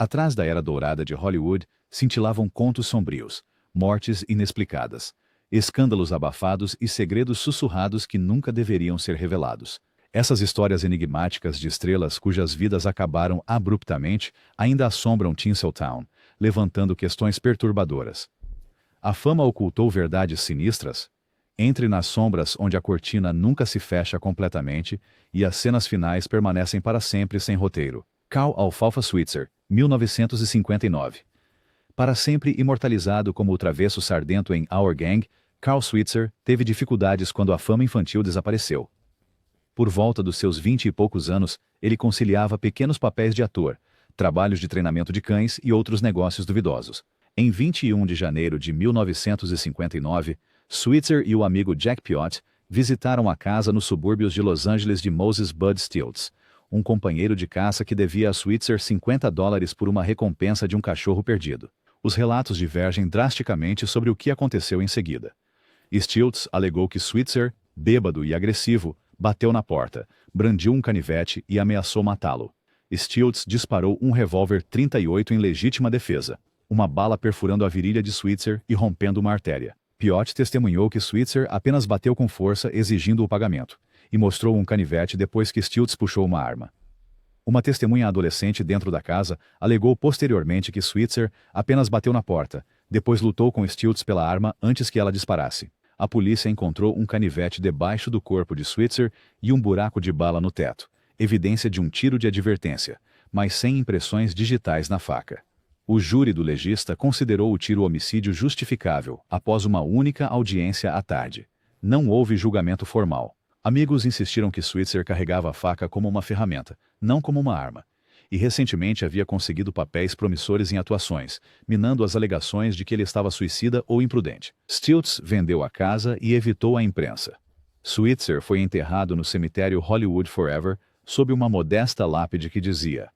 Atrás da era dourada de Hollywood, cintilavam contos sombrios, mortes inexplicadas, escândalos abafados e segredos sussurrados que nunca deveriam ser revelados. Essas histórias enigmáticas de estrelas cujas vidas acabaram abruptamente ainda assombram Tinseltown, levantando questões perturbadoras. A fama ocultou verdades sinistras? Entre nas sombras onde a cortina nunca se fecha completamente e as cenas finais permanecem para sempre sem roteiro. Carl Alfalfa Switzer, 1959. Para sempre imortalizado como o travesso sardento em Our Gang, Carl Switzer teve dificuldades quando a fama infantil desapareceu. Por volta dos seus 20 e poucos anos, ele conciliava pequenos papéis de ator, trabalhos de treinamento de cães e outros negócios duvidosos. Em 21 de janeiro de 1959, Switzer e o amigo Jack Piott visitaram a casa nos subúrbios de Los Angeles de Moses Bud Stilts, um companheiro de caça que devia a Switzer $50 por uma recompensa de um cachorro perdido. Os relatos divergem drasticamente sobre o que aconteceu em seguida. Stilts alegou que Switzer, bêbado e agressivo, bateu na porta, brandiu um canivete e ameaçou matá-lo. Stilts disparou um revólver .38 em legítima defesa, uma bala perfurando a virilha de Switzer e rompendo uma artéria. Piott testemunhou que Switzer apenas bateu com força exigindo o pagamento, e mostrou um canivete depois que Stilts puxou uma arma. Uma testemunha adolescente dentro da casa alegou posteriormente que Switzer apenas bateu na porta, depois lutou com Stilts pela arma antes que ela disparasse. A polícia encontrou um canivete debaixo do corpo de Switzer e um buraco de bala no teto, evidência de um tiro de advertência, mas sem impressões digitais na faca. O júri do legista considerou o tiro homicídio justificável após uma única audiência à tarde. Não houve julgamento formal. Amigos insistiram que Switzer carregava a faca como uma ferramenta, não como uma arma, e recentemente havia conseguido papéis promissores em atuações, minando as alegações de que ele estava suicida ou imprudente. Stilts vendeu a casa e evitou a imprensa. Switzer foi enterrado no cemitério Hollywood Forever, sob uma modesta lápide que dizia: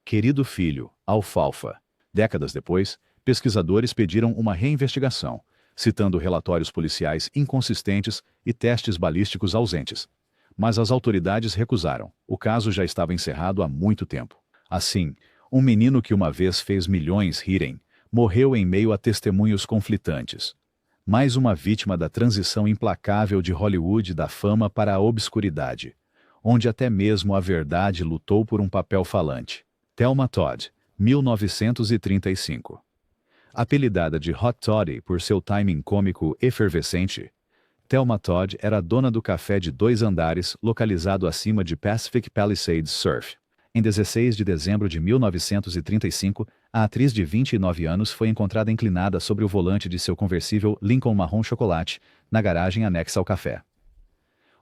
"Querido filho, Alfalfa." Décadas depois, pesquisadores pediram uma reinvestigação, citando relatórios policiais inconsistentes e testes balísticos ausentes. Mas as autoridades recusaram. O caso já estava encerrado há muito tempo. Assim, um menino que uma vez fez milhões rirem, morreu em meio a testemunhos conflitantes. Mais uma vítima da transição implacável de Hollywood da fama para a obscuridade, onde até mesmo a verdade lutou por um papel falante. Thelma Todd, 1935. Apelidada de Hot Toddy por seu timing cômico efervescente, Thelma Todd era dona do café de 2 andares localizado acima de Pacific Palisades Surf. Em 16 de dezembro de 1935, a atriz de 29 anos foi encontrada inclinada sobre o volante de seu conversível Lincoln marrom chocolate, na garagem anexa ao café.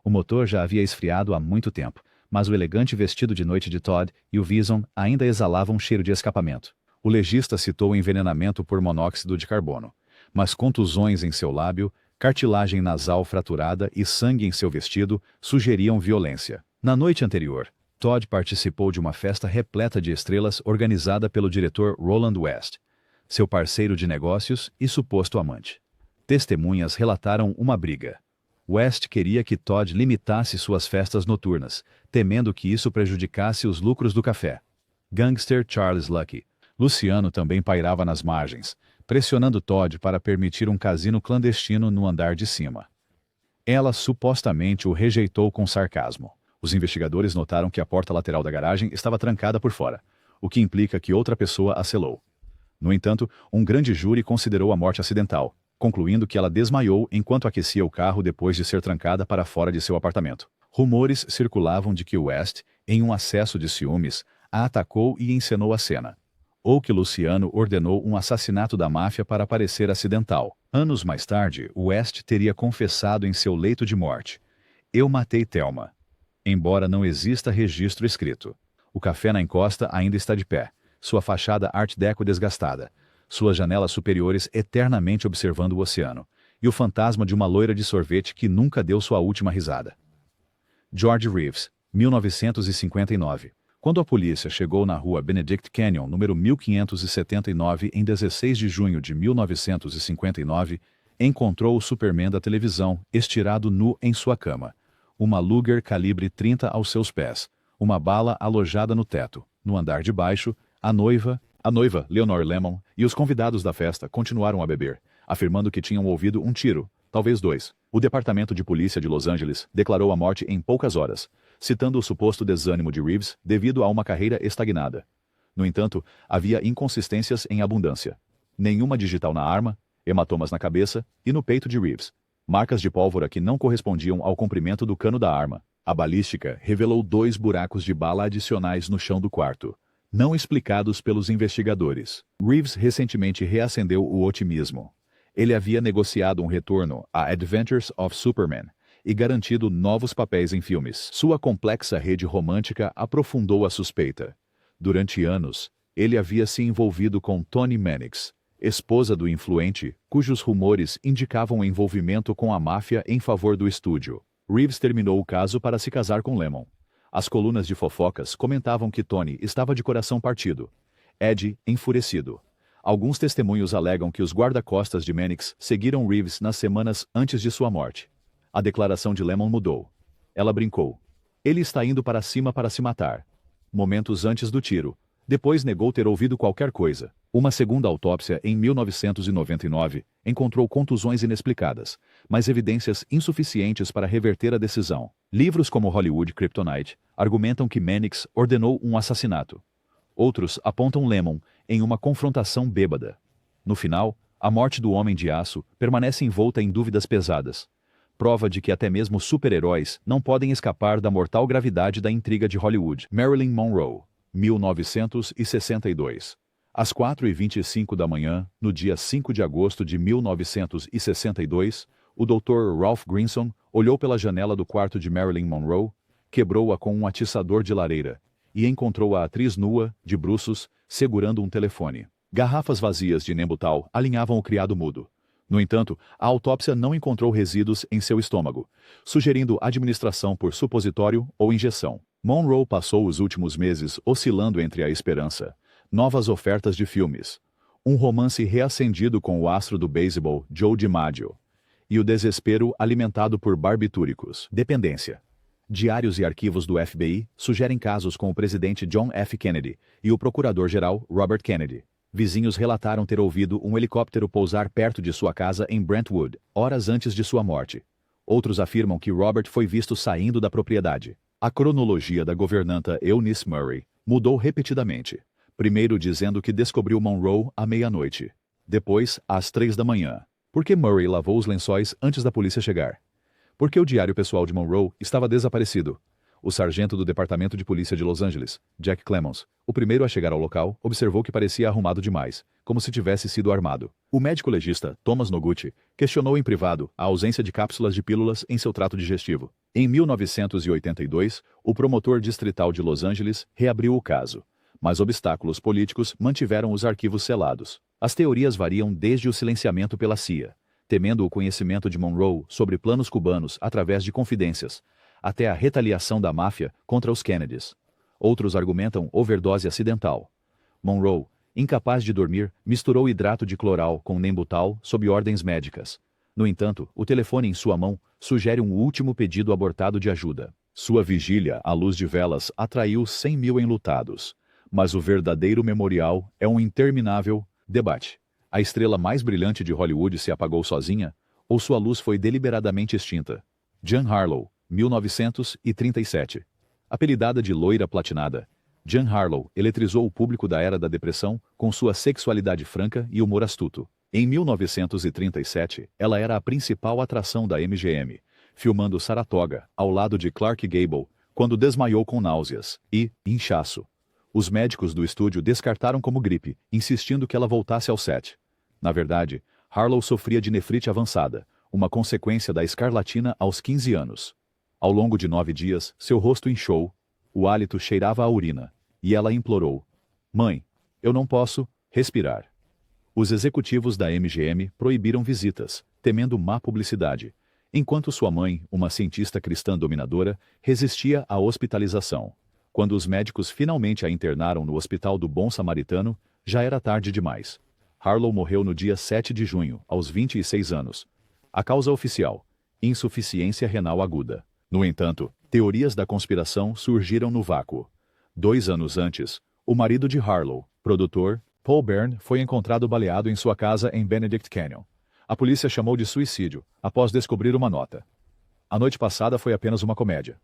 O motor já havia esfriado há muito tempo, mas o elegante vestido de noite de Todd e o Vison ainda exalavam um cheiro de escapamento. O legista citou envenenamento por monóxido de carbono, mas contusões em seu lábio, cartilagem nasal fraturada e sangue em seu vestido sugeriam violência. Na noite anterior, Todd participou de uma festa repleta de estrelas organizada pelo diretor Roland West, seu parceiro de negócios e suposto amante. Testemunhas relataram uma briga. West queria que Todd limitasse suas festas noturnas, temendo que isso prejudicasse os lucros do café. Gangster Charles Lucky, Luciano também pairava nas margens, pressionando Todd para permitir um cassino clandestino no andar de cima. Ela supostamente o rejeitou com sarcasmo. Os investigadores notaram que a porta lateral da garagem estava trancada por fora, o que implica que outra pessoa a selou. No entanto, um grande júri considerou a morte acidental, concluindo que ela desmaiou enquanto aquecia o carro depois de ser trancada para fora de seu apartamento. Rumores circulavam de que West, em um acesso de ciúmes, a atacou e encenou a cena, ou que Luciano ordenou um assassinato da máfia para parecer acidental. Anos mais tarde, West teria confessado em seu leito de morte: "Eu matei Thelma." Embora não exista registro escrito. O café na encosta ainda está de pé, sua fachada Art Deco desgastada, suas janelas superiores eternamente observando o oceano, e o fantasma de uma loira de sorvete que nunca deu sua última risada. George Reeves, 1959. Quando a polícia chegou na rua Benedict Canyon, número 1579, em 16 de junho de 1959, encontrou o Superman da televisão estirado nu em sua cama, uma Luger calibre 30 aos seus pés, uma bala alojada no teto. No andar de baixo, a noiva, A noiva, Leonor Lemon, e os convidados da festa continuaram a beber, afirmando que tinham ouvido um tiro, talvez dois. O Departamento de Polícia de Los Angeles declarou a morte em poucas horas, citando o suposto desânimo de Reeves devido a uma carreira estagnada. No entanto, havia inconsistências em abundância. Nenhuma digital na arma, hematomas na cabeça e no peito de Reeves. Marcas de pólvora que não correspondiam ao comprimento do cano da arma. A balística revelou 2 buracos de bala adicionais no chão do quarto, não explicados pelos investigadores. Reeves recentemente reacendeu o otimismo. Ele havia negociado um retorno a Adventures of Superman e garantido novos papéis em filmes. Sua complexa rede romântica aprofundou a suspeita. Durante anos, ele havia se envolvido com Toni Mannix, esposa do influente, cujos rumores indicavam envolvimento com a máfia em favor do estúdio. Reeves terminou o caso para se casar com Lemon. As colunas de fofocas comentavam que Toni estava de coração partido. Ed, enfurecido. Alguns testemunhos alegam que os guarda-costas de Mannix seguiram Reeves nas semanas antes de sua morte. A declaração de Lemon mudou. Ela brincou. Ele está indo para cima para se matar. Momentos antes do tiro. Depois negou ter ouvido qualquer coisa. Uma segunda autópsia em 1999 encontrou contusões inexplicadas, mas evidências insuficientes para reverter a decisão. Livros como Hollywood Kryptonite argumentam que Mannix ordenou um assassinato. Outros apontam Lemon em uma confrontação bêbada. No final, a morte do Homem de Aço permanece envolta em dúvidas pesadas. Prova de que até mesmo super-heróis não podem escapar da mortal gravidade da intriga de Hollywood. Marilyn Monroe, 1962. Às 4h25 da manhã, no dia 5 de agosto de 1962, o Dr. Ralph Grinson olhou pela janela do quarto de Marilyn Monroe, quebrou-a com um atiçador de lareira e encontrou a atriz nua, de bruços, segurando um telefone. Garrafas vazias de Nembutal alinhavam o criado mudo. No entanto, a autópsia não encontrou resíduos em seu estômago, sugerindo administração por supositório ou injeção. Monroe passou os últimos meses oscilando entre a esperança, novas ofertas de filmes, um romance reacendido com o astro do beisebol Joe DiMaggio, e o desespero alimentado por barbitúricos. Dependência. Diários e arquivos do FBI sugerem casos com o presidente John F. Kennedy e o procurador-geral Robert Kennedy. Vizinhos relataram ter ouvido um helicóptero pousar perto de sua casa em Brentwood, horas antes de sua morte. Outros afirmam que Robert foi visto saindo da propriedade. A cronologia da governanta Eunice Murray mudou repetidamente. Primeiro dizendo que descobriu Monroe à meia-noite. Depois, às 3 da manhã. Por que Murray lavou os lençóis antes da polícia chegar? Porque o diário pessoal de Monroe estava desaparecido. O sargento do Departamento de Polícia de Los Angeles, Jack Clemons, o primeiro a chegar ao local, observou que parecia arrumado demais, como se tivesse sido armado. O médico legista, Thomas Noguchi, questionou em privado a ausência de cápsulas de pílulas em seu trato digestivo. Em 1982, o promotor distrital de Los Angeles reabriu o caso, mas obstáculos políticos mantiveram os arquivos selados. As teorias variam desde o silenciamento pela CIA, temendo o conhecimento de Monroe sobre planos cubanos através de confidências, até a retaliação da máfia contra os Kennedys. Outros argumentam overdose acidental. Monroe, incapaz de dormir, misturou hidrato de cloral com Nembutal sob ordens médicas. No entanto, o telefone em sua mão sugere um último pedido abortado de ajuda. Sua vigília à luz de velas atraiu 100 mil enlutados. Mas o verdadeiro memorial é um interminável debate. A estrela mais brilhante de Hollywood se apagou sozinha, ou sua luz foi deliberadamente extinta? Jean Harlow, 1937. Apelidada de loira platinada, Jean Harlow eletrizou o público da era da depressão com sua sexualidade franca e humor astuto. Em 1937, ela era a principal atração da MGM, filmando Saratoga, ao lado de Clark Gable, quando desmaiou com náuseas e inchaço. Os médicos do estúdio descartaram como gripe, insistindo que ela voltasse ao set. Na verdade, Harlow sofria de nefrite avançada, uma consequência da escarlatina aos 15 anos. Ao longo de 9 dias, seu rosto inchou, o hálito cheirava a urina, e ela implorou: "Mãe, eu não posso respirar." Os executivos da MGM proibiram visitas, temendo má publicidade, enquanto sua mãe, uma cientista cristã dominadora, resistia à hospitalização. Quando os médicos finalmente a internaram no Hospital do Bom Samaritano, já era tarde demais. Harlow morreu no dia 7 de junho, aos 26 anos. A causa oficial: insuficiência renal aguda. No entanto, teorias da conspiração surgiram no vácuo. 2 anos antes, o marido de Harlow, produtor, Paul Byrne foi encontrado baleado em sua casa em Benedict Canyon. A polícia chamou de suicídio, após descobrir uma nota. A noite passada foi apenas uma comédia.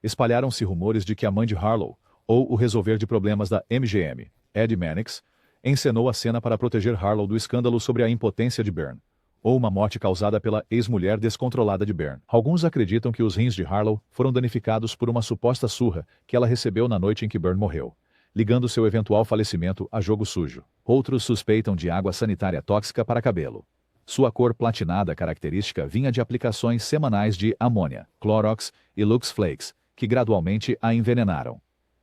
Espalharam-se rumores de que a mãe de Harlow, ou o resolver de problemas da MGM, Ed Mannix, encenou a cena para proteger Harlow do escândalo sobre a impotência de Byrne, ou uma morte causada pela ex-mulher descontrolada de Byrne. Alguns acreditam que os rins de Harlow foram danificados por uma suposta surra que ela recebeu na noite em que Byrne morreu, ligando seu eventual falecimento a jogo sujo. Outros suspeitam de água sanitária tóxica para cabelo. Sua cor platinada característica vinha de aplicações semanais de amônia, Clorox e Lux Flakes, que gradualmente a envenenaram.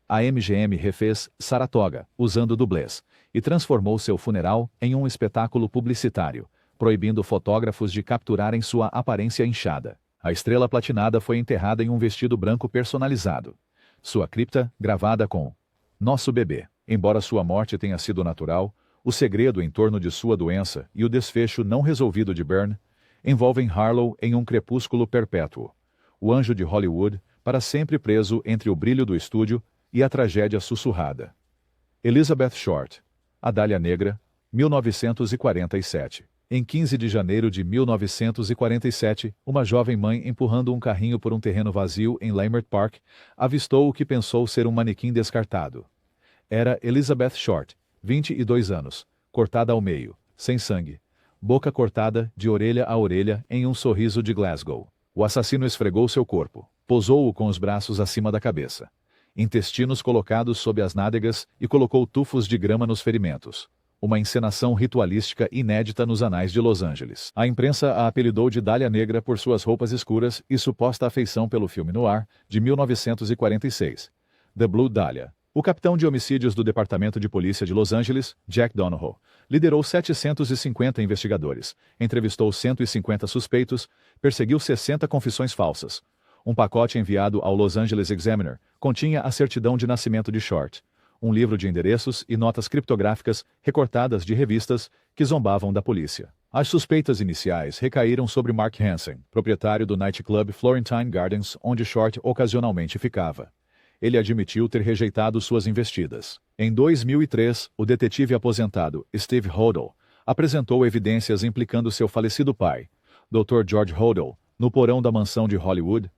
A MGM refez Saratoga, usando dublês, e transformou seu funeral em um espetáculo publicitário, proibindo fotógrafos de capturarem sua aparência inchada. A estrela platinada foi enterrada em um vestido branco personalizado. Sua cripta, gravada com Nosso Bebê. Embora sua morte tenha sido natural, o segredo em torno de sua doença e o desfecho não resolvido de Byrne envolvem Harlow em um crepúsculo perpétuo. O anjo de Hollywood, para sempre preso entre o brilho do estúdio e a tragédia sussurrada. Elizabeth Short, A Dália Negra, 1947. Em 15 de janeiro de 1947, uma jovem mãe empurrando um carrinho por um terreno vazio em Leimert Park, avistou o que pensou ser um manequim descartado. Era Elizabeth Short, 22 anos, cortada ao meio, sem sangue, boca cortada de orelha a orelha em um sorriso de Glasgow. O assassino esfregou seu corpo, posou-o com os braços acima da cabeça, intestinos colocados sob as nádegas e colocou tufos de grama nos ferimentos. Uma encenação ritualística inédita nos anais de Los Angeles. A imprensa a apelidou de Dália Negra por suas roupas escuras e suposta afeição pelo filme noir de 1946, The Blue Dahlia. O capitão de homicídios do Departamento de Polícia de Los Angeles, Jack Donahoe, liderou 750 investigadores, entrevistou 150 suspeitos, perseguiu 60 confissões falsas. Um pacote enviado ao Los Angeles Examiner continha a certidão de nascimento de Short, um livro de endereços e notas criptográficas recortadas de revistas que zombavam da polícia. As suspeitas iniciais recaíram sobre Mark Hansen, proprietário do nightclub Florentine Gardens, onde Short ocasionalmente ficava. Ele admitiu ter rejeitado suas investidas. Em 2003, o detetive aposentado Steve Hodel apresentou evidências implicando seu falecido pai, Dr. George Hodel, no porão da mansão de Hollywood.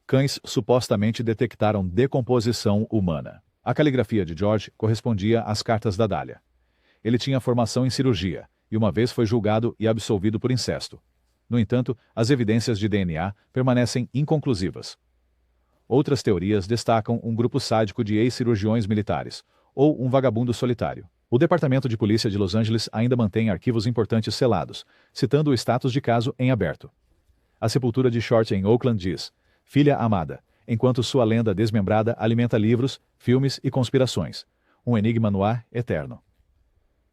Cães supostamente detectaram decomposição humana. A caligrafia de George correspondia às cartas da Dália. Ele tinha formação em cirurgia, e uma vez foi julgado e absolvido por incesto. No entanto, as evidências de DNA permanecem inconclusivas. Outras teorias destacam um grupo sádico de ex-cirurgiões militares, ou um vagabundo solitário. O Departamento de Polícia de Los Angeles ainda mantém arquivos importantes selados, citando o status de caso em aberto. A sepultura de Short em Oakland diz: Filha amada, enquanto sua lenda desmembrada alimenta livros, filmes e conspirações. Um enigma no ar eterno.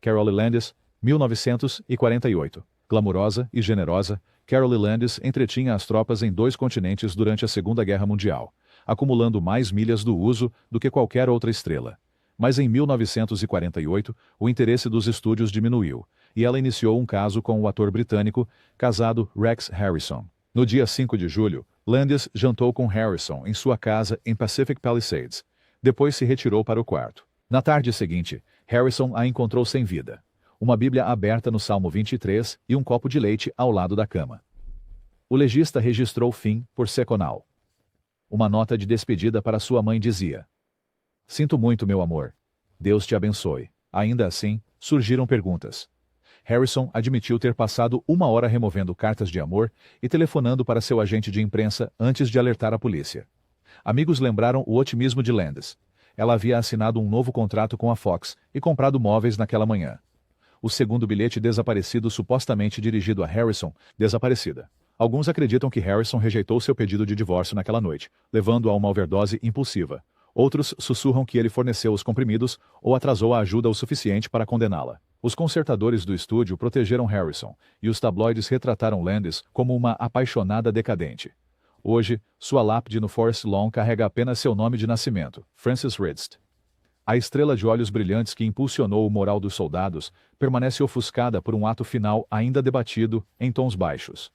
Carole Landis, 1948. Glamurosa e generosa, Carole Landis entretinha as tropas em 2 continentes durante a Segunda Guerra Mundial, acumulando mais milhas do uso do que qualquer outra estrela. Mas em 1948, o interesse dos estúdios diminuiu, e ela iniciou um caso com o ator britânico, casado Rex Harrison. No dia 5 de julho, Landis jantou com Harrison em sua casa em Pacific Palisades. Depois se retirou para o quarto. Na tarde seguinte, Harrison a encontrou sem vida. Uma Bíblia aberta no Salmo 23 e um copo de leite ao lado da cama. O legista registrou fim por seconal. Uma nota de despedida para sua mãe dizia: Sinto muito, meu amor. Deus te abençoe. Ainda assim, surgiram perguntas. Harrison admitiu ter passado 1 hora removendo cartas de amor e telefonando para seu agente de imprensa antes de alertar a polícia. Amigos lembraram o otimismo de Landis. Ela havia assinado um novo contrato com a Fox e comprado móveis naquela manhã. O segundo bilhete desaparecido supostamente dirigido a Harrison, desaparecida. Alguns acreditam que Harrison rejeitou seu pedido de divórcio naquela noite, levando a uma overdose impulsiva. Outros sussurram que ele forneceu os comprimidos ou atrasou a ajuda o suficiente para condená-la. Os consertadores do estúdio protegeram Harrison, e os tabloides retrataram Landis como uma apaixonada decadente. Hoje, sua lápide no Forest Lawn carrega apenas seu nome de nascimento, Frances Ridst. A estrela de olhos brilhantes que impulsionou o moral dos soldados permanece ofuscada por um ato final ainda debatido em tons baixos.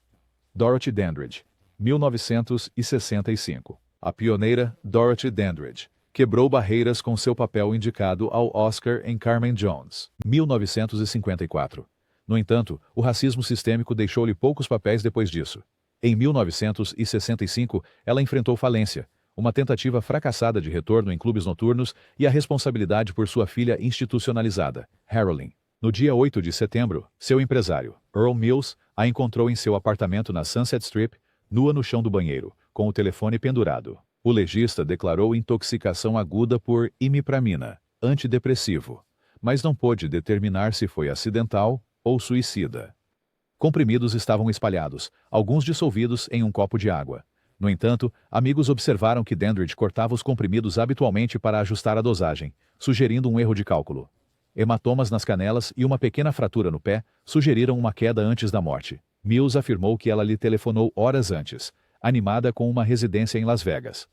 Dorothy Dandridge, 1965. A pioneira Dorothy Dandridge, quebrou barreiras com seu papel indicado ao Oscar em Carmen Jones, 1954. No entanto, o racismo sistêmico deixou-lhe poucos papéis depois disso. Em 1965, ela enfrentou falência, uma tentativa fracassada de retorno em clubes noturnos e a responsabilidade por sua filha institucionalizada, Harolyn. No dia 8 de setembro, seu empresário, Earl Mills, a encontrou em seu apartamento na Sunset Strip, nua no chão do banheiro, com o telefone pendurado. O legista declarou intoxicação aguda por imipramina, antidepressivo, mas não pôde determinar se foi acidental ou suicida. Comprimidos estavam espalhados, alguns dissolvidos em um copo de água. No entanto, amigos observaram que Dandridge cortava os comprimidos habitualmente para ajustar a dosagem, sugerindo um erro de cálculo. Hematomas nas canelas e uma pequena fratura no pé sugeriram uma queda antes da morte. Mills afirmou que ela lhe telefonou horas antes, animada com uma residência em Las Vegas.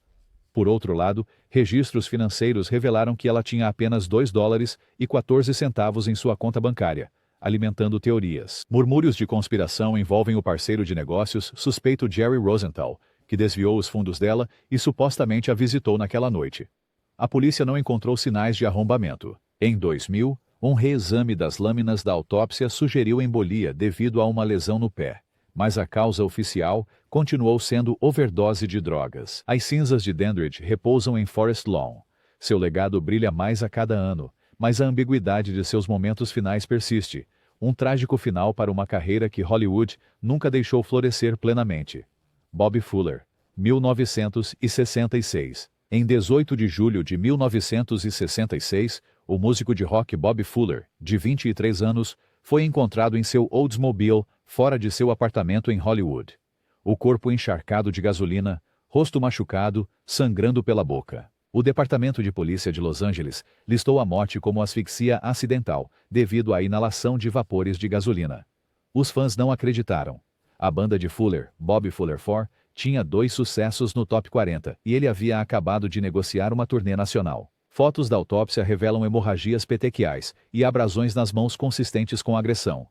Por outro lado, registros financeiros revelaram que ela tinha apenas $2,14 em sua conta bancária, alimentando teorias. Murmúrios de conspiração envolvem o parceiro de negócios suspeito Jerry Rosenthal, que desviou os fundos dela e supostamente a visitou naquela noite. A polícia não encontrou sinais de arrombamento. Em 2000, um reexame das lâminas da autópsia sugeriu embolia devido a uma lesão no pé, mas a causa oficial continuou sendo overdose de drogas. As cinzas de Dandridge repousam em Forest Lawn. Seu legado brilha mais a cada ano, mas a ambiguidade de seus momentos finais persiste, um trágico final para uma carreira que Hollywood nunca deixou florescer plenamente. Bob Fuller, 1966. Em 18 de julho de 1966, o músico de rock Bob Fuller, de 23 anos, foi encontrado em seu Oldsmobile, fora de seu apartamento em Hollywood. O corpo encharcado de gasolina, rosto machucado, sangrando pela boca. O Departamento de Polícia de Los Angeles listou a morte como asfixia acidental, devido à inalação de vapores de gasolina. Os fãs não acreditaram. A banda de Fuller, Bob Fuller 4, tinha 2 sucessos no Top 40 e ele havia acabado de negociar uma turnê nacional. Fotos da autópsia revelam hemorragias petequiais e abrasões nas mãos consistentes com agressão.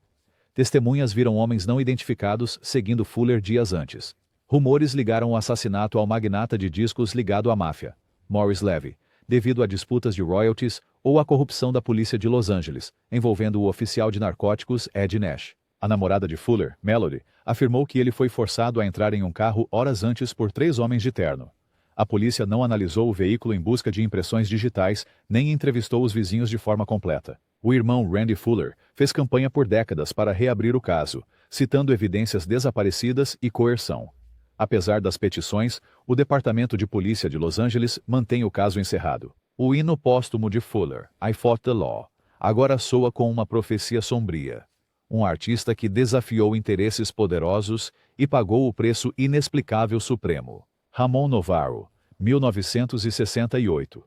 Testemunhas viram homens não identificados seguindo Fuller dias antes. Rumores ligaram o assassinato ao magnata de discos ligado à máfia, Morris Levy, devido a disputas de royalties ou à corrupção da polícia de Los Angeles, envolvendo o oficial de narcóticos Ed Nash. A namorada de Fuller, Melody, afirmou que ele foi forçado a entrar em um carro horas antes por 3 homens de terno. A polícia não analisou o veículo em busca de impressões digitais, nem entrevistou os vizinhos de forma completa. O irmão Randy Fuller fez campanha por décadas para reabrir o caso, citando evidências desaparecidas e coerção. Apesar das petições, o Departamento de Polícia de Los Angeles mantém o caso encerrado. O hino póstumo de Fuller, I Fought the Law, agora soa com uma profecia sombria. Um artista que desafiou interesses poderosos e pagou o preço inexplicável supremo. Ramon Novarro, 1968.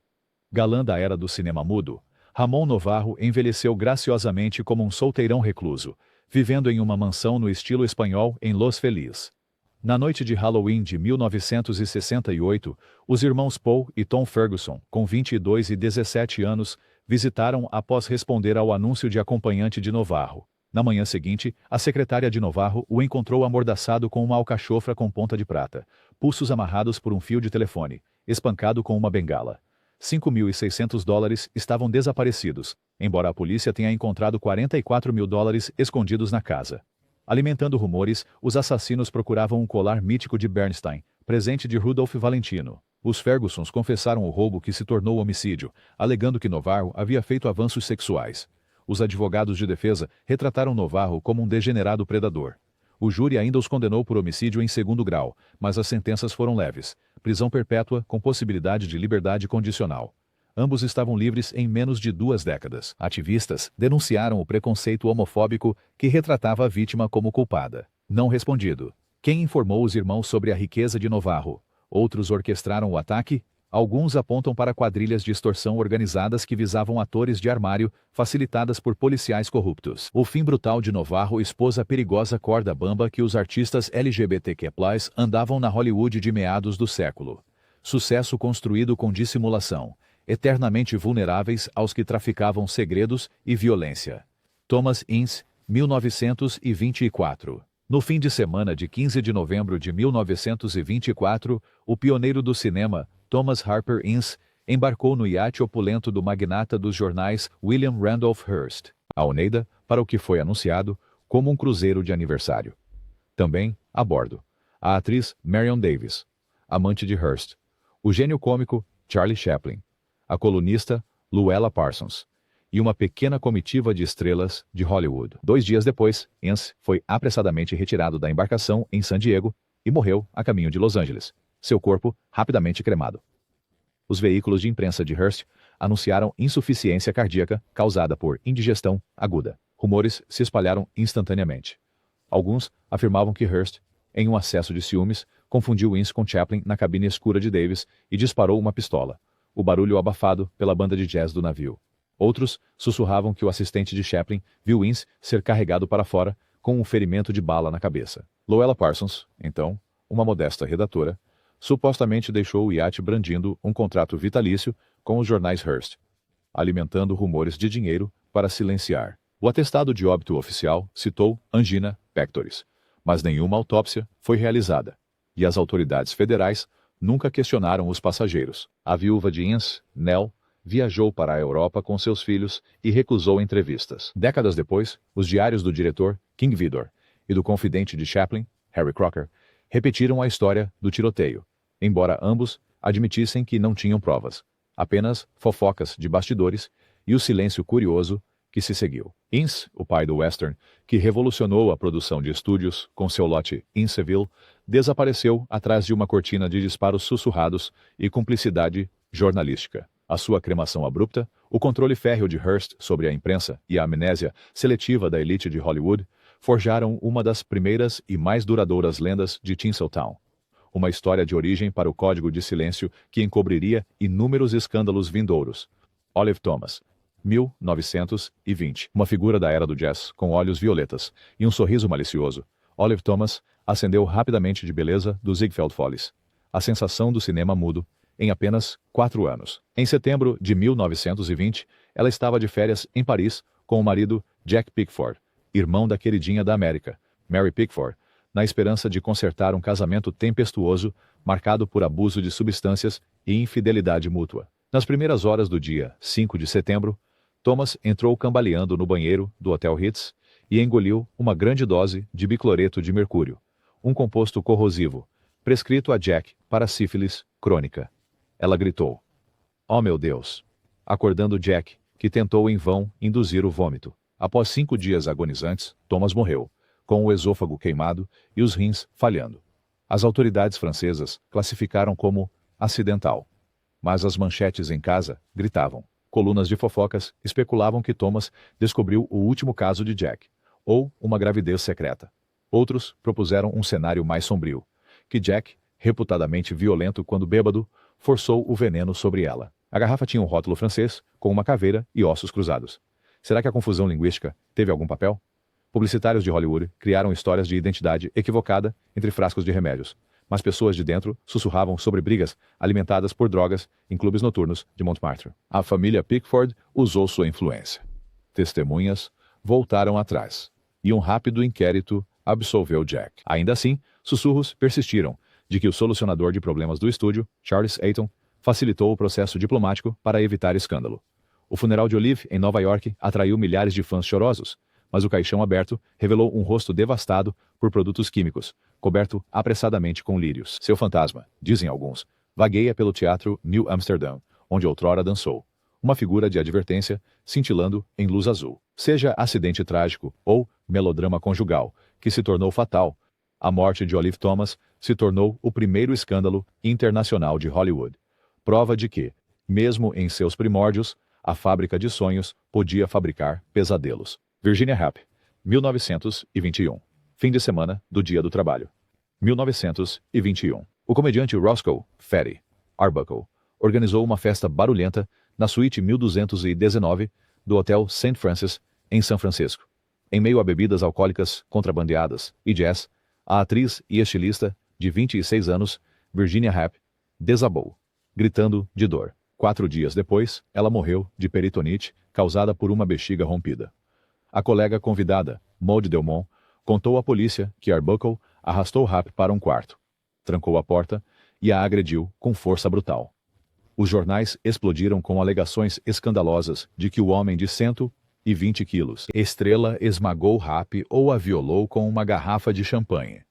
Galã da era do cinema mudo, Ramon Novarro envelheceu graciosamente como um solteirão recluso, vivendo em uma mansão no estilo espanhol em Los Feliz. Na noite de Halloween de 1968, os irmãos Paul e Tom Ferguson, com 22 e 17 anos, visitaram após responder ao anúncio de acompanhante de Novarro. Na manhã seguinte, a secretária de Novarro o encontrou amordaçado com uma alcachofra com ponta de prata, pulsos amarrados por um fio de telefone, espancado com uma bengala. $5.600 estavam desaparecidos, embora a polícia tenha encontrado $44 mil escondidos na casa. Alimentando rumores, os assassinos procuravam um colar mítico de Bernstein, presente de Rudolph Valentino. Os Fergusons confessaram o roubo que se tornou homicídio, alegando que Novarro havia feito avanços sexuais. Os advogados de defesa retrataram Novarro como um degenerado predador. O júri ainda os condenou por homicídio em 2º grau, mas as sentenças foram leves: prisão perpétua com possibilidade de liberdade condicional. Ambos estavam livres em menos de 2 décadas. Ativistas denunciaram o preconceito homofóbico que retratava a vítima como culpada. Não respondido. Quem informou os irmãos sobre a riqueza de Novarro? Outros orquestraram o ataque? Alguns apontam para quadrilhas de extorsão organizadas que visavam atores de armário, facilitadas por policiais corruptos. O fim brutal de Novarro expôs a perigosa corda bamba que os artistas LGBTQ+ andavam na Hollywood de meados do século. Sucesso construído com dissimulação, eternamente vulneráveis aos que traficavam segredos e violência. Thomas Ince, 1924. No fim de semana de 15 de novembro de 1924, o pioneiro do cinema, Thomas Harper Ince, embarcou no iate opulento do magnata dos jornais William Randolph Hearst, a Oneida, para o que foi anunciado como um cruzeiro de aniversário. Também, a bordo, a atriz Marion Davies, amante de Hearst, o gênio cômico Charlie Chaplin, a colunista Luella Parsons e uma pequena comitiva de estrelas de Hollywood. 2 dias depois, Ince foi apressadamente retirado da embarcação em San Diego e morreu a caminho de Los Angeles, seu corpo rapidamente cremado. Os veículos de imprensa de Hearst anunciaram insuficiência cardíaca causada por indigestão aguda. Rumores se espalharam instantaneamente. Alguns afirmavam que Hearst, em um acesso de ciúmes, confundiu Ince com Chaplin na cabine escura de Davis e disparou uma pistola, o barulho abafado pela banda de jazz do navio. Outros sussurravam que o assistente de Chaplin viu Ince ser carregado para fora com um ferimento de bala na cabeça. Luella Parsons, então, uma modesta redatora, supostamente deixou o iate brandindo um contrato vitalício com os jornais Hearst, alimentando rumores de dinheiro para silenciar. O atestado de óbito oficial citou angina pectoris, mas nenhuma autópsia foi realizada, e as autoridades federais nunca questionaram os passageiros. A viúva de Ince, Nell, viajou para a Europa com seus filhos e recusou entrevistas. Décadas depois, os diários do diretor, King Vidor, e do confidente de Chaplin, Harry Crocker, repetiram a história do tiroteio, embora ambos admitissem que não tinham provas, apenas fofocas de bastidores e o silêncio curioso que se seguiu. Ince, o pai do western, que revolucionou a produção de estúdios com seu lote Inceville, desapareceu atrás de uma cortina de disparos sussurrados e cumplicidade jornalística. A sua cremação abrupta, o controle férreo de Hearst sobre a imprensa e a amnésia seletiva da elite de Hollywood forjaram uma das primeiras e mais duradouras lendas de Tinseltown. Uma história de origem para o código de silêncio que encobriria inúmeros escândalos vindouros. Olive Thomas, 1920. Uma figura da era do jazz, com olhos violetas e um sorriso malicioso, Olive Thomas ascendeu rapidamente de beleza dos Ziegfeld Follies, a sensação do cinema mudo, em apenas 4 anos. Em setembro de 1920, ela estava de férias em Paris com o marido Jack Pickford, irmão da queridinha da América, Mary Pickford, na esperança de consertar um casamento tempestuoso marcado por abuso de substâncias e infidelidade mútua. Nas primeiras horas do dia 5 de setembro, Thomas entrou cambaleando no banheiro do Hotel Ritz e engoliu uma grande dose de bicloreto de mercúrio, um composto corrosivo, prescrito a Jack para sífilis crônica. Ela gritou: "Oh meu Deus!", acordando Jack, que tentou em vão induzir o vômito. Após 5 dias agonizantes, Thomas morreu, com o esôfago queimado e os rins falhando. As autoridades francesas classificaram como acidental, mas as manchetes em casa gritavam. Colunas de fofocas especulavam que Thomas descobriu o último caso de Jack, ou uma gravidez secreta. Outros propuseram um cenário mais sombrio, que Jack, reputadamente violento quando bêbado, forçou o veneno sobre ela. A garrafa tinha um rótulo francês, com uma caveira e ossos cruzados. Será que a confusão linguística teve algum papel? Publicitários de Hollywood criaram histórias de identidade equivocada entre frascos de remédios, mas pessoas de dentro sussurravam sobre brigas alimentadas por drogas em clubes noturnos de Montmartre. A família Pickford usou sua influência. Testemunhas voltaram atrás, e um rápido inquérito absolveu Jack. Ainda assim, sussurros persistiram de que o solucionador de problemas do estúdio, Charles Eyton, facilitou o processo diplomático para evitar escândalo. O funeral de Olive, em Nova York, atraiu milhares de fãs chorosos, mas o caixão aberto revelou um rosto devastado por produtos químicos, coberto apressadamente com lírios. Seu fantasma, dizem alguns, vagueia pelo teatro New Amsterdam, onde outrora dançou. Uma figura de advertência cintilando em luz azul. Seja acidente trágico ou melodrama conjugal, que se tornou fatal, a morte de Olive Thomas se tornou o primeiro escândalo internacional de Hollywood. Prova de que, mesmo em seus primórdios, a fábrica de sonhos podia fabricar pesadelos. Virginia Rappe, 1921. Fim de semana do Dia do Trabalho. 1921. O comediante Roscoe Fatty Arbuckle organizou uma festa barulhenta na suíte 1219 do Hotel St. Francis, em São Francisco. Em meio a bebidas alcoólicas contrabandeadas e jazz, a atriz e estilista, de 26 anos, Virginia Rappe, desabou, gritando de dor. 4 dias depois, ela morreu de peritonite causada por uma bexiga rompida. A colega convidada, Maud Delmont, contou à polícia que Arbuckle arrastou Rappe para um quarto, trancou a porta e a agrediu com força brutal. Os jornais explodiram com alegações escandalosas de que o homem de 120 quilos, Estrela, esmagou Happy ou a violou com uma garrafa de champanhe.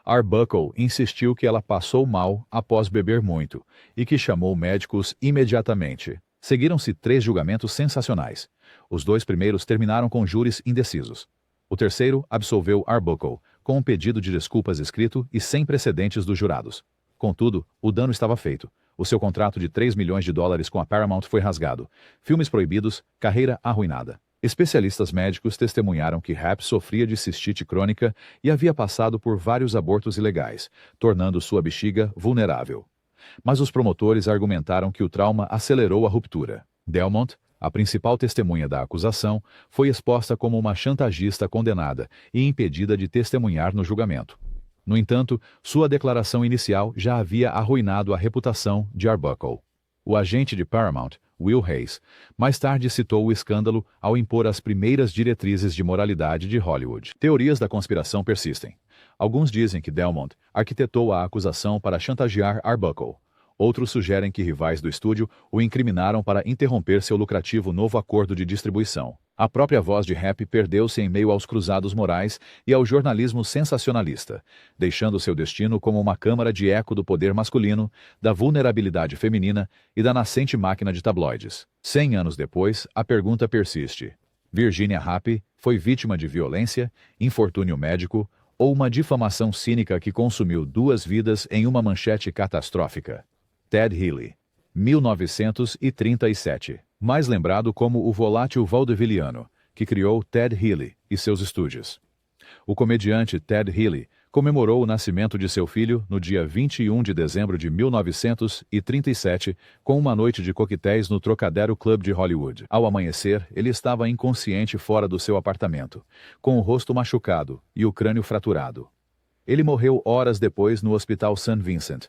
Arbuckle insistiu que ela passou mal após beber muito e que chamou médicos imediatamente. Seguiram-se 3 julgamentos sensacionais. Os 2 primeiros terminaram com júris indecisos. O terceiro absolveu Arbuckle, com um pedido de desculpas escrito e sem precedentes dos jurados. Contudo, o dano estava feito. O seu contrato de $3 milhões com a Paramount foi rasgado. Filmes proibidos, carreira arruinada. Especialistas médicos testemunharam que Happy sofria de cistite crônica e havia passado por vários abortos ilegais, tornando sua bexiga vulnerável. Mas os promotores argumentaram que o trauma acelerou a ruptura. Delmont, a principal testemunha da acusação, foi exposta como uma chantagista condenada e impedida de testemunhar no julgamento. No entanto, sua declaração inicial já havia arruinado a reputação de Arbuckle. O agente de Paramount, Will Hayes, mais tarde citou o escândalo ao impor as primeiras diretrizes de moralidade de Hollywood. Teorias da conspiração persistem. Alguns dizem que Delmont arquitetou a acusação para chantagear Arbuckle. Outros sugerem que rivais do estúdio o incriminaram para interromper seu lucrativo novo acordo de distribuição. A própria voz de Happy perdeu-se em meio aos cruzados morais e ao jornalismo sensacionalista, deixando seu destino como uma câmara de eco do poder masculino, da vulnerabilidade feminina e da nascente máquina de tabloides. 100 anos depois, a pergunta persiste. Virginia Happy foi vítima de violência, infortúnio médico ou uma difamação cínica que consumiu 2 vidas em uma manchete catastrófica? Ted Healy, 1937. Mais lembrado como o volátil vaudevilliano, que criou Ted Healy e seus estúdios. O comediante Ted Healy comemorou o nascimento de seu filho no dia 21 de dezembro de 1937 com uma noite de coquetéis no Trocadero Club de Hollywood. Ao amanhecer, ele estava inconsciente fora do seu apartamento, com o rosto machucado e o crânio fraturado. Ele morreu horas depois no Hospital St. Vincent.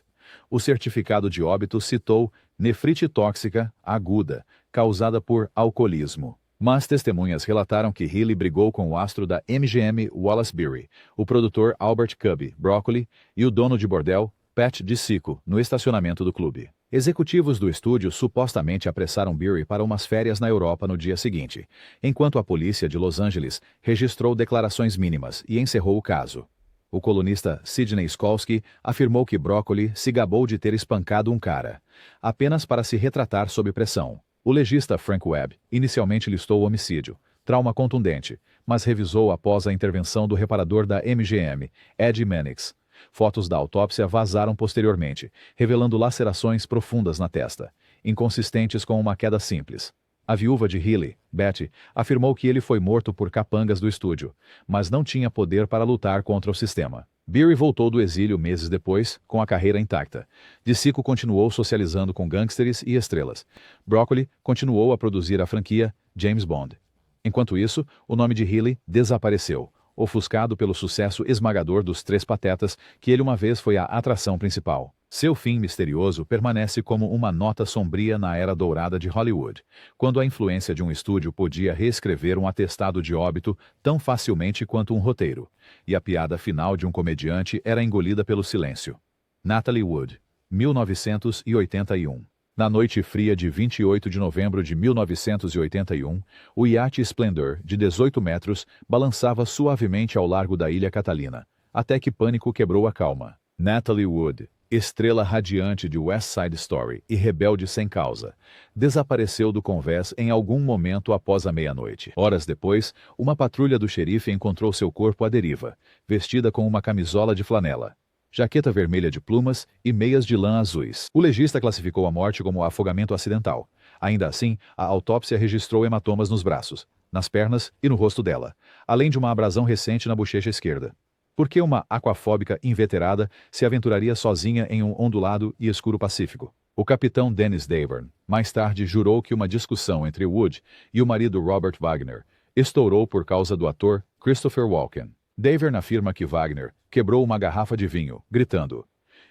O certificado de óbito citou nefrite tóxica aguda, causada por alcoolismo. Mas testemunhas relataram que Healy brigou com o astro da MGM Wallace Beery, o produtor Albert Cubby Broccoli e o dono de bordel, Pat DiCicco, no estacionamento do clube. Executivos do estúdio supostamente apressaram Beery para umas férias na Europa no dia seguinte, enquanto a polícia de Los Angeles registrou declarações mínimas e encerrou o caso. O colunista Sidney Skolsky afirmou que Broccoli se gabou de ter espancado um cara, apenas para se retratar sob pressão. O legista Frank Webb inicialmente listou o homicídio, trauma contundente, mas revisou após a intervenção do reparador da MGM, Ed Mannix. Fotos da autópsia vazaram posteriormente, revelando lacerações profundas na testa, inconsistentes com uma queda simples. A viúva de Healy, Betty, afirmou que ele foi morto por capangas do estúdio, mas não tinha poder para lutar contra o sistema. Beery voltou do exílio meses depois, com a carreira intacta. DiCicco continuou socializando com gangsters e estrelas. Broccoli continuou a produzir a franquia James Bond. Enquanto isso, o nome de Healy desapareceu, ofuscado pelo sucesso esmagador dos Três Patetas, que ele uma vez foi a atração principal. Seu fim misterioso permanece como uma nota sombria na era dourada de Hollywood, quando a influência de um estúdio podia reescrever um atestado de óbito tão facilmente quanto um roteiro, e a piada final de um comediante era engolida pelo silêncio. Natalie Wood, 1981. Na noite fria de 28 de novembro de 1981, o iate Splendor, de 18 metros, balançava suavemente ao largo da Ilha Catalina, até que pânico quebrou a calma. Natalie Wood, estrela radiante de West Side Story e rebelde sem causa, desapareceu do convés em algum momento após a meia-noite. Horas depois, uma patrulha do xerife encontrou seu corpo à deriva, vestida com uma camisola de flanela, jaqueta vermelha de plumas e meias de lã azuis. O legista classificou a morte como afogamento acidental. Ainda assim, a autópsia registrou hematomas nos braços, nas pernas e no rosto dela, além de uma abrasão recente na bochecha esquerda. Por que uma aquafóbica inveterada se aventuraria sozinha em um ondulado e escuro Pacífico? O capitão Dennis Davern, mais tarde, jurou que uma discussão entre Wood e o marido Robert Wagner estourou por causa do ator Christopher Walken. Davern afirma que Wagner quebrou uma garrafa de vinho, gritando: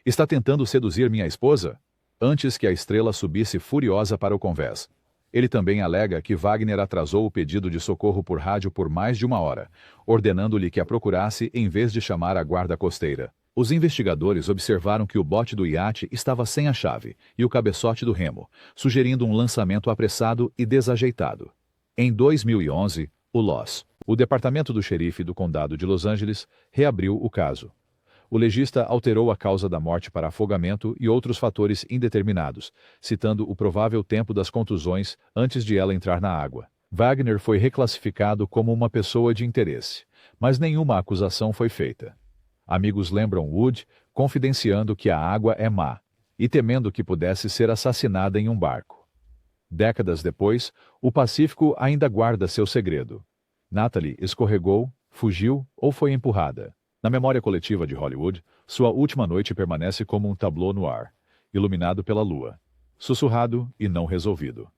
"Está tentando seduzir minha esposa?" antes que a estrela subisse furiosa para o convés. Ele também alega que Wagner atrasou o pedido de socorro por rádio por mais de 1 hora, ordenando-lhe que a procurasse em vez de chamar a guarda costeira. Os investigadores observaram que o bote do iate estava sem a chave e o cabeçote do remo, sugerindo um lançamento apressado e desajeitado. Em 2011, o Departamento do Xerife do Condado de Los Angeles reabriu o caso. O legista alterou a causa da morte para afogamento e outros fatores indeterminados, citando o provável tempo das contusões antes de ela entrar na água. Wagner foi reclassificado como uma pessoa de interesse, mas nenhuma acusação foi feita. Amigos lembram Wood, confidenciando que a água é má, e temendo que pudesse ser assassinada em um barco. Décadas depois, o Pacífico ainda guarda seu segredo. Natalie escorregou, fugiu ou foi empurrada. Na memória coletiva de Hollywood, sua última noite permanece como um tableau no ar, iluminado pela lua, sussurrado e não resolvido.